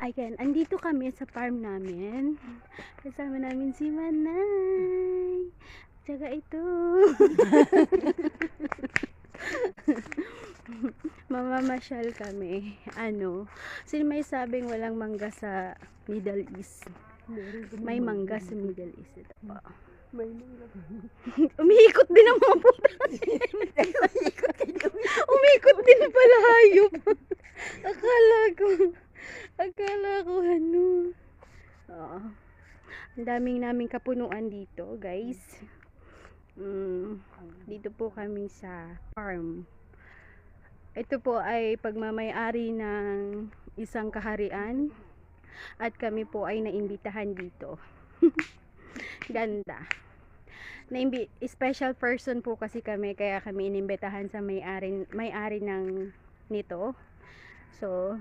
Ayan, andito kami sa farm namin. Kasama namin si Manay. Tsaka ito. Mamamasyal kami. Sino may sabing walang mangga sa Middle East? May mangga sa Middle East. Ito po. Umiikot din ang mga puta. Umikot din pala hayop. Akala ko Oo. Ang daming naming kapunuan dito, guys. Dito po kami sa farm. Ito po ay pagmamay-ari ng isang kaharian at kami po ay naimbitahan dito. Ganda. Special person po kasi kami, kaya kami inimbitahan sa may-ari ng nito. So,